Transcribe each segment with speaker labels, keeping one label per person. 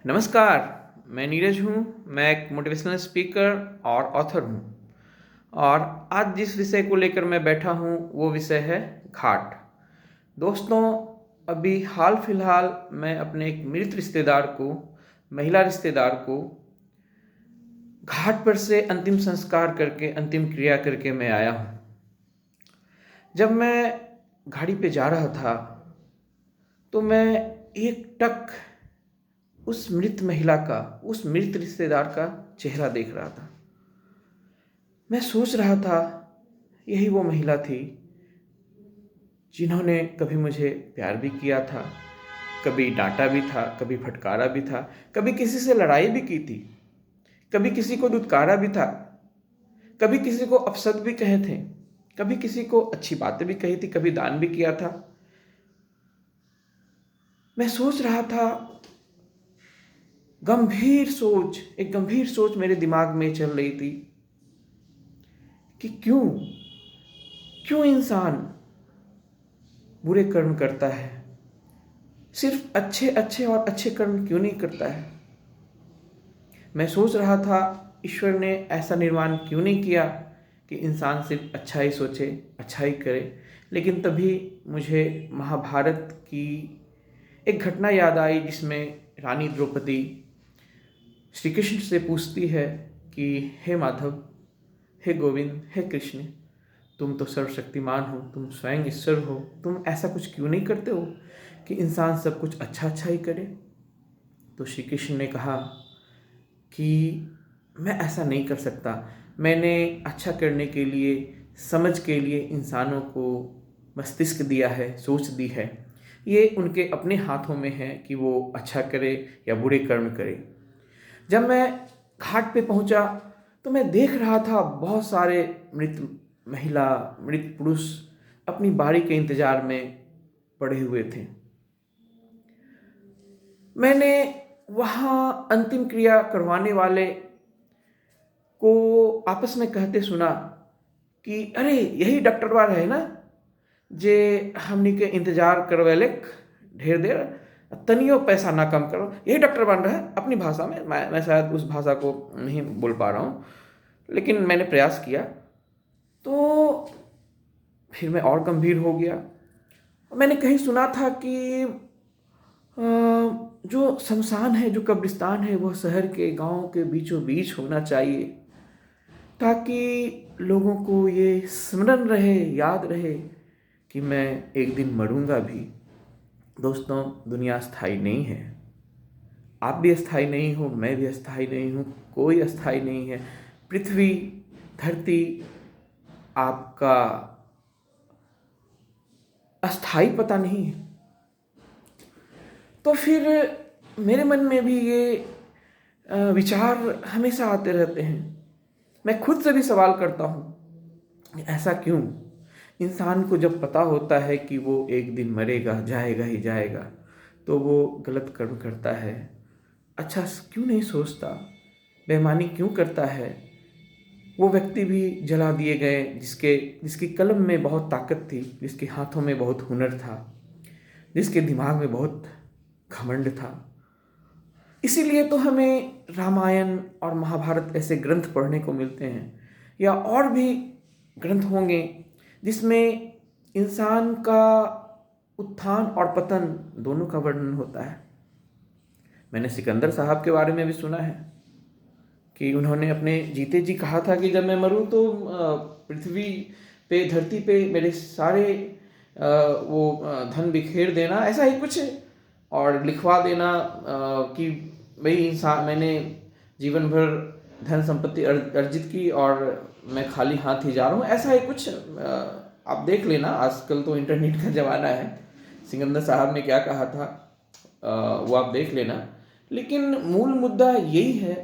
Speaker 1: नमस्कार, मैं नीरज हूँ। मैं एक मोटिवेशनल स्पीकर और ऑथर हूँ और आज जिस विषय को लेकर मैं बैठा हूँ वो विषय है घाट। दोस्तों, अभी हाल फिलहाल मैं अपने एक मृत रिश्तेदार को, महिला रिश्तेदार को घाट पर से अंतिम संस्कार करके, अंतिम क्रिया करके मैं आया हूँ। जब मैं गाड़ी पे जा रहा था तो मैं एकटक उस मृत महिला का, उस मृत रिश्तेदार का चेहरा देख रहा था। मैं सोच रहा था, यही वो महिला थी जिन्होंने कभी मुझे प्यार भी किया था, कभी डांटा भी था, कभी फटकारा भी था, कभी किसी से लड़ाई भी की थी, कभी किसी को दुत्कारा भी था, कभी किसी को अपशब्द भी कहे थे, कभी किसी को अच्छी बातें भी कही थी, कभी दान भी किया था। मैं सोच रहा था, एक गंभीर सोच मेरे दिमाग में चल रही थी कि क्यों क्यों इंसान बुरे कर्म करता है, सिर्फ अच्छे अच्छे और अच्छे कर्म क्यों नहीं करता है। मैं सोच रहा था, ईश्वर ने ऐसा निर्माण क्यों नहीं किया कि इंसान सिर्फ अच्छा ही सोचे, अच्छा ही करे। लेकिन तभी मुझे महाभारत की एक घटना याद आई जिसमें रानी द्रौपदी श्री कृष्ण से पूछती है कि हे माधव, हे गोविंद, हे कृष्ण, तुम तो सर्वशक्तिमान हो, तुम स्वयं ईश्वर हो, तुम ऐसा कुछ क्यों नहीं करते हो कि इंसान सब कुछ अच्छा अच्छा ही करे। तो श्री कृष्ण ने कहा कि मैं ऐसा नहीं कर सकता। मैंने अच्छा करने के लिए, समझ के लिए इंसानों को मस्तिष्क दिया है, सोच दी है। ये उनके अपने हाथों में है कि वो अच्छा करे या बुरे कर्म करे। जब मैं घाट पे पहुंचा तो मैं देख रहा था बहुत सारे मृत महिला, मृत पुरुष अपनी बारी के इंतजार में पड़े हुए थे। मैंने वहाँ अंतिम क्रिया करवाने वाले को आपस में कहते सुना कि अरे यही डॉक्टर बार है ना, जे हमनी के इंतजार करवेलक ढेर देर, तनियो पैसा ना कम करो, यही डॉक्टर बन रहा है अपनी भाषा में। मैं शायद उस भाषा को नहीं बोल पा रहा हूँ, लेकिन मैंने प्रयास किया। तो फिर मैं और गंभीर हो गया। मैंने कहीं सुना था कि जो शमशान है, जो कब्रिस्तान है, वह शहर के, गांव के बीचों बीच होना चाहिए, ताकि लोगों को ये स्मरण रहे, याद रहे कि मैं एक दिन मरूंगा भी। दोस्तों, दुनिया स्थायी नहीं है। आप भी अस्थाई नहीं हो, मैं भी अस्थाई नहीं हूँ, कोई अस्थाई नहीं है। पृथ्वी, धरती आपका अस्थाई पता नहीं है। तो फिर मेरे मन में भी ये विचार हमेशा आते रहते हैं। मैं खुद से भी सवाल करता हूँ, ऐसा क्यों? इंसान को जब पता होता है कि वो एक दिन मरेगा, जाएगा ही जाएगा, तो वो गलत कर्म करता है। अच्छा क्यों नहीं सोचता, बेईमानी क्यों करता है? वो व्यक्ति भी जला दिए गए जिसकी कलम में बहुत ताकत थी, जिसके हाथों में बहुत हुनर था, जिसके दिमाग में बहुत घमंड था। इसीलिए तो हमें रामायण और महाभारत ऐसे ग्रंथ पढ़ने को मिलते हैं, या और भी ग्रंथ होंगे जिसमें इंसान का उत्थान और पतन दोनों का वर्णन होता है। मैंने सिकंदर साहब के बारे में भी सुना है कि उन्होंने अपने जीते जी कहा था कि जब मैं मरूं तो पृथ्वी पे, धरती पे मेरे सारे धन बिखेर देना, ऐसा ही कुछ, और लिखवा देना कि भाई इंसान, मैंने जीवन भर धन संपत्ति अर्जित की और मैं खाली हाथ ही जा रहा हूँ, ऐसा ही कुछ। आप देख लेना, आजकल तो इंटरनेट का ज़माना है। सिकंदर साहब ने क्या कहा था वो आप देख लेना। लेकिन मूल मुद्दा यही है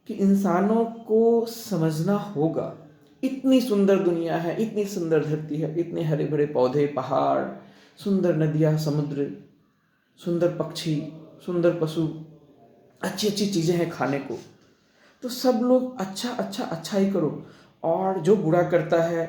Speaker 1: कि इंसानों को समझना होगा, इतनी सुंदर दुनिया है, इतनी सुंदर धरती है, इतने हरे भरे पौधे, पहाड़, सुंदर नदियाँ, समुद्र, सुंदर पक्षी, सुंदर पशु, अच्छी अच्छी चीज़ें हैं खाने को। तो सब लोग अच्छा अच्छा अच्छा ही करो, और जो बुरा करता है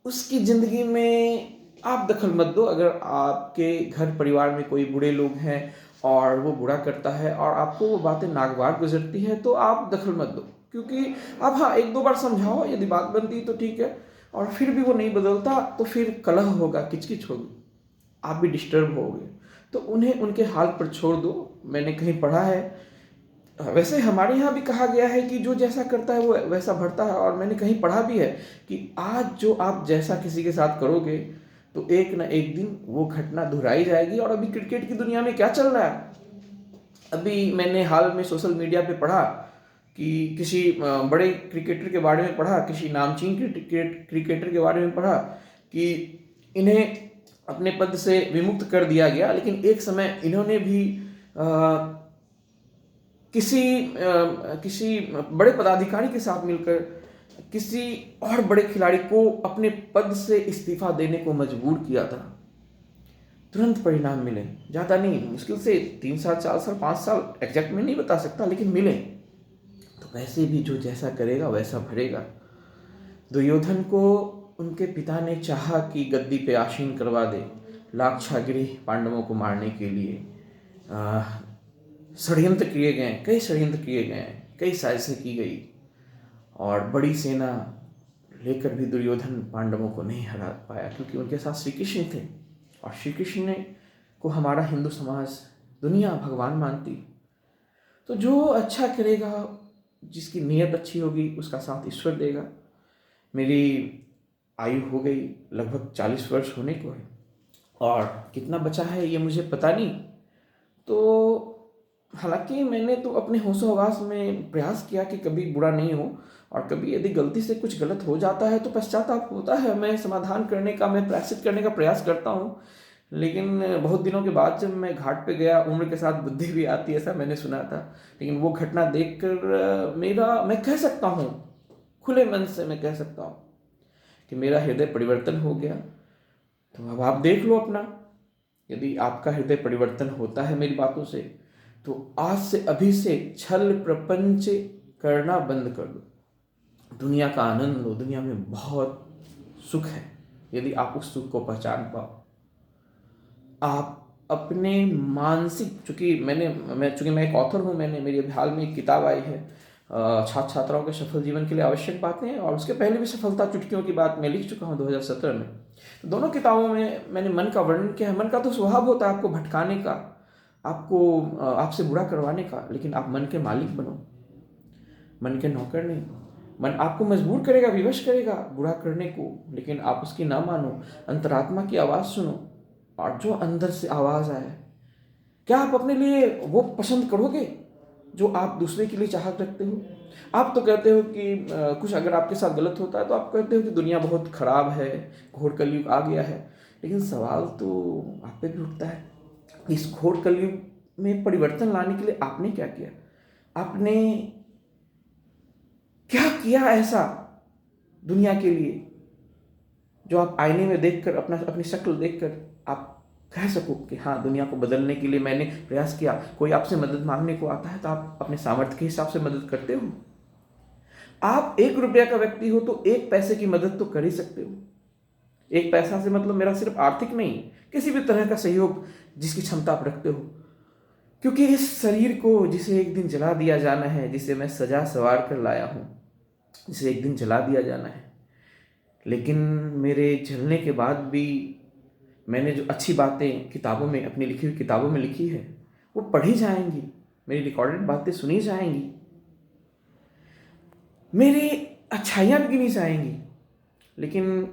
Speaker 1: उसकी ज़िंदगी में आप दखल मत दो। अगर आपके घर परिवार में कोई बुरे लोग हैं और वो बुरा करता है और आपको वो बातें नागवार गुजरती है, तो आप दखल मत दो, क्योंकि आप हाँ एक दो बार समझाओ, यदि बात बनती तो ठीक है, और फिर भी वो नहीं बदलता तो फिर कलह होगा, किचकिच होगी, आप भी डिस्टर्ब होगे। तो उन्हें उनके हाल पर छोड़ दो। मैंने कहीं पढ़ा है, वैसे हमारे यहाँ भी कहा गया है कि जो जैसा करता है वो वैसा भरता है, और मैंने कहीं पढ़ा भी है कि आज जो आप जैसा किसी के साथ करोगे तो एक ना एक दिन वो घटना दोहराई जाएगी। और अभी क्रिकेट की दुनिया में क्या चल रहा है, अभी मैंने हाल में सोशल मीडिया पे पढ़ा कि किसी बड़े क्रिकेटर के बारे में पढ़ा, किसी नामचीन क्रिकेटर के बारे में पढ़ा कि इन्हें अपने पद से विमुक्त कर दिया गया, लेकिन एक समय इन्होंने भी किसी बड़े पदाधिकारी के साथ मिलकर किसी और बड़े खिलाड़ी को अपने पद से इस्तीफा देने को मजबूर किया था। तुरंत परिणाम मिले, ज़्यादा नहीं, मुश्किल से 3 साल 4 साल 5 साल, एग्जैक्ट में नहीं बता सकता, लेकिन मिले। तो वैसे भी जो जैसा करेगा वैसा भरेगा। दुर्योधन को उनके पिता ने चाहा कि गद्दी पे आसीन करवा दे, लाक्षागृह पांडवों को मारने के लिए षड्यंत्र किए गए, कई षड्यंत्र किए गए, कई साजिशें की गई, और बड़ी सेना लेकर भी दुर्योधन पांडवों को नहीं हरा पाया, क्योंकि उनके साथ श्री कृष्ण थे, और श्री कृष्ण को हमारा हिंदू समाज, दुनिया भगवान मानती। तो जो अच्छा करेगा, जिसकी नीयत अच्छी होगी, उसका साथ ईश्वर देगा। मेरी आयु हो गई, लगभग 40 वर्ष होने को है, और कितना बचा है ये मुझे पता नहीं। तो हालांकि मैंने तो अपने होशो हवास में प्रयास किया कि कभी बुरा नहीं हो, और कभी यदि गलती से कुछ गलत हो जाता है तो पश्चाताप होता है, मैं समाधान करने का, मैं प्रायश्चित करने का प्रयास करता हूँ। लेकिन बहुत दिनों के बाद जब मैं घाट पे गया, उम्र के साथ बुद्धि भी आती है, ऐसा मैंने सुना था, लेकिन वो घटना देखकर मैं कह सकता हूँ, खुले मन से मैं कह सकता हूँ कि मेरा हृदय परिवर्तन हो गया। तो अब आप देख लो अपना, यदि आपका हृदय परिवर्तन होता है मेरी बातों से, तो आज से अभी से छल प्रपंच करना बंद कर दो, दुनिया का आनंद लो। दुनिया में बहुत सुख है, यदि आप उस सुख को पहचान पाओ। आप अपने मानसिक, चूंकि मैं एक ऑथर हूँ, मेरी अभी हाल में एक किताब आई है, छात्र छात्राओं के सफल जीवन के लिए आवश्यक बातें, और उसके पहले भी सफलता चुटकियों की बात मैं लिख चुका हूँ 2017 में। तो दोनों किताबों में मैंने मन का वर्णन किया है। मन का तो स्वभाव होता है आपको भटकाने का, आपको आपसे बुरा करवाने का, लेकिन आप मन के मालिक बनो, मन के नौकर नहीं। मन आपको मजबूर करेगा, विवश करेगा बुरा करने को, लेकिन आप उसकी ना मानो, अंतरात्मा की आवाज़ सुनो, और जो अंदर से आवाज़ आए, क्या आप अपने लिए वो पसंद करोगे जो आप दूसरे के लिए चाहत रखते हो? आप तो कहते हो कि कुछ अगर आपके साथ गलत होता है तो आप कहते हो कि दुनिया बहुत खराब है, घोर कलयुग आ गया है, लेकिन सवाल तो आप पे भी उठता है, इस घोर कलयुग में परिवर्तन लाने के लिए आपने क्या किया? आपने क्या किया ऐसा दुनिया के लिए जो आप आईने में देखकर, अपनी शक्ल देखकर आप कह सको कि हाँ, दुनिया को बदलने के लिए मैंने प्रयास किया। कोई आपसे मदद मांगने को आता है तो आप अपने सामर्थ्य के हिसाब से मदद करते हो। आप 1 रुपया का व्यक्ति हो तो 1 पैसे की मदद तो कर ही सकते हो। 1 पैसा से मतलब मेरा सिर्फ आर्थिक नहीं, किसी भी तरह का सहयोग जिसकी क्षमता आप रखते हो, क्योंकि इस शरीर को जिसे एक दिन जला दिया जाना है, जिसे मैं सजा सवार कर लाया हूँ, जिसे एक दिन जला दिया जाना है, लेकिन मेरे जलने के बाद भी मैंने जो अच्छी बातें किताबों में, अपनी लिखी हुई किताबों में लिखी है, वो पढ़ी जाएंगी, मेरी रिकॉर्डेड बातें सुनी जाएंगी, मेरी अच्छाइयाँ भी गिनी जाएंगी। लेकिन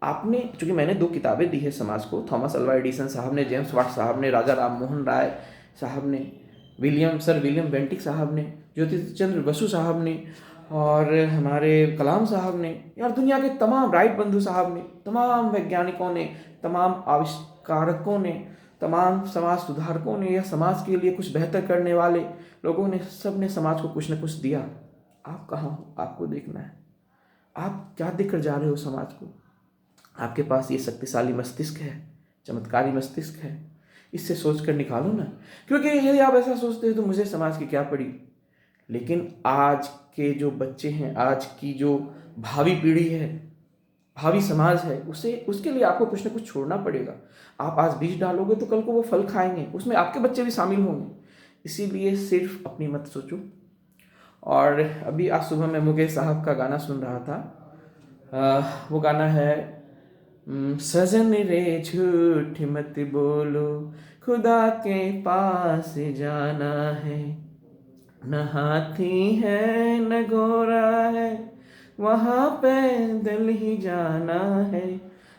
Speaker 1: आपने, चूंकि मैंने 2 किताबें दी है समाज को, थॉमस अल्वा एडिसन साहब ने, जेम्स वाट साहब ने, राजा राम मोहन राय साहब ने, सर विलियम बेंटिक साहब ने, ज्योति चंद्र बसु साहब ने, और हमारे कलाम साहब ने, यार दुनिया के तमाम राइट बंधु साहब ने, तमाम वैज्ञानिकों ने, तमाम आविष्कारकों ने, तमाम समाज सुधारकों ने, या समाज के लिए कुछ बेहतर करने वाले लोगों ने, सब ने समाज को कुछ न कुछ दिया। आप कहाँ हो? आपको देखना है, आप क्या देकर जा रहे हो समाज को? आपके पास ये शक्तिशाली मस्तिष्क है, चमत्कारी मस्तिष्क है, इससे सोच कर निकालो ना। क्योंकि यदि आप ऐसा सोचते हो तो मुझे समाज की क्या पड़ी, लेकिन आज के जो बच्चे हैं, आज की जो भावी पीढ़ी है, भावी समाज है, उसे उसके लिए आपको कुछ ना कुछ छोड़ना पड़ेगा। आप आज बीज डालोगे तो कल को वो फल खाएंगे, उसमें आपके बच्चे भी शामिल होंगे। इसीलिए सिर्फ अपनी मत सोचो। और अभी आज सुबह मैं मुकेश साहब का गाना सुन रहा था। वो गाना है सजन रे झूठ मत बोलो, खुदा के पास जाना है, न हाथी है न घोड़ा है, वहाँ पैदल ही जाना है।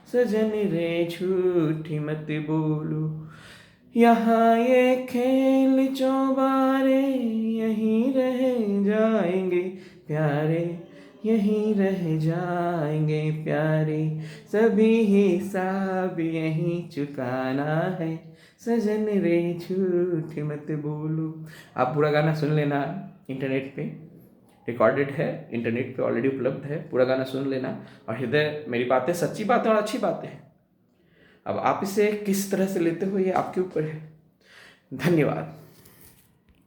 Speaker 1: सजन रे झूठ मत बोलो, यहाँ ये खेल चौबारे, यहीं रह जाएंगे प्यारे, यहीं रह जाएंगे प्यारे, सभी हिसाब यहीं चुकाना है। सजन रे झूठ मत बोलो। आप पूरा गाना सुन लेना, इंटरनेट पे रिकॉर्डेड है, इंटरनेट पे ऑलरेडी उपलब्ध है, पूरा गाना सुन लेना। और हृदय, मेरी बातें सच्ची बातें और अच्छी बातें हैं। अब आप इसे किस तरह से लेते हो ये आपके ऊपर है। धन्यवाद।